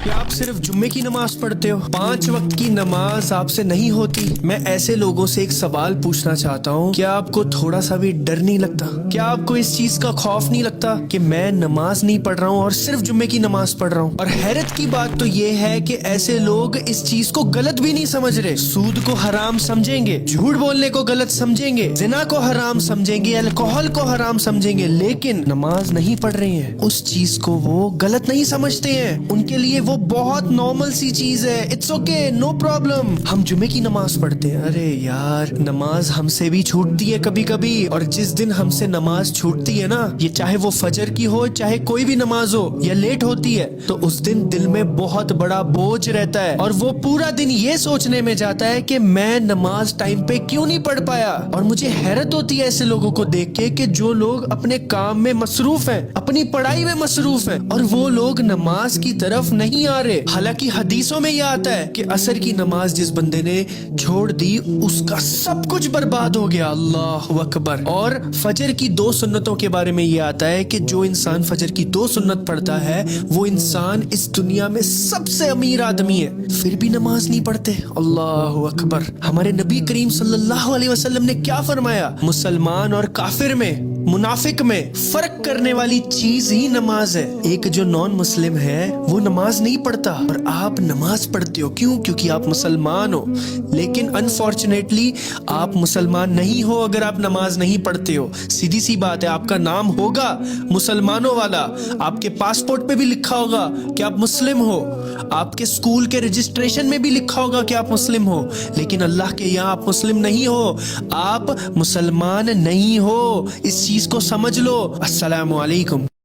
क्या आप सिर्फ जुम्मे की नमाज पढ़ते हो? 5 वक्त की नमाज आपसे नहीं होती? मैं ऐसे लोगों से एक सवाल पूछना चाहता हूँ, क्या आपको थोड़ा सा भी डर नहीं लगता? क्या आपको इस चीज का खौफ नहीं लगता कि मैं नमाज नहीं पढ़ रहा हूँ और सिर्फ जुम्मे की नमाज पढ़ रहा हूँ? और हैरत की बात तो ये है कि ऐसे लोग इस चीज को गलत भी नहीं समझ रहे। सूद को हराम समझेंगे, झूठ बोलने को गलत समझेंगे, जिना को हराम समझेंगे, अल्कोहल को हराम समझेंगे, लेकिन नमाज नहीं पढ़ रहे हैं। उस चीज को वो गलत नहीं समझते हैं, उनके लिए वो बहुत नॉर्मल सी चीज है। It's okay, no problem. हम जुमे की नमाज पढ़ते हैं, अरे यार नमाज हमसे भी छूटती है कभी कभी। और जिस दिन हमसे नमाज छूटती है ना, ये चाहे वो फजर की हो, चाहे कोई भी नमाज हो, या लेट होती है, तो उस दिन दिल में बहुत बड़ा बोझ रहता है और वो पूरा दिन ये सोचने में जाता है कि मैं नमाज टाइम पे क्यों नहीं पढ़ पाया। और मुझे हैरत होती है ऐसे लोगों को देख के कि जो लोग अपने काम में मसरूफ हैं, अपनी पढ़ाई में मसरूफ हैं, और वो लोग नमाज की तरफ नहीं आ रहे। हालांकि हदीसों में यह आता है कि असर की नमाज जिस बंदे ने छोड़ दी उसका सब कुछ बर्बाद हो गया। अल्लाह अकबर। और फजर की 2 सुन्नतों के बारे में यह आता है कि जो इंसान फजर की 2 सुन्नत पढ़ता है वो इंसान इस दुनिया में सबसे अमीर आदमी है, फिर भी नमाज नहीं पढ़ते। अल्लाह अकबर। हमारे नबी करीम सल्लल्लाहु अलैहि वसल्लम ने क्या फरमाया? मुसलमान और काफिर में, मुनाफिक में फर्क करने वाली चीज ही नमाज है। एक जो नॉन मुस्लिम है वो नमाज नहीं पढ़ता और आप नमाज पढ़ते हो। क्यों? क्योंकि आप मुसलमान हो। लेकिन अनफॉर्चुनेटली आप मुसलमान नहीं हो अगर आप नमाज नहीं पढ़ते हो। सीधी सी बात है, आपका नाम होगा मुसलमानों वाला, आपके पासपोर्ट पे भी लिखा होगा कि आप मुस्लिम हो, आपके स्कूल के रजिस्ट्रेशन में भी लिखा होगा कि आप मुस्लिम हो, लेकिन अल्लाह के यहाँ आप मुस्लिम नहीं हो, आप मुसलमान नहीं हो। इस चीज को समझ लो। अस्सलामु अलैकुम।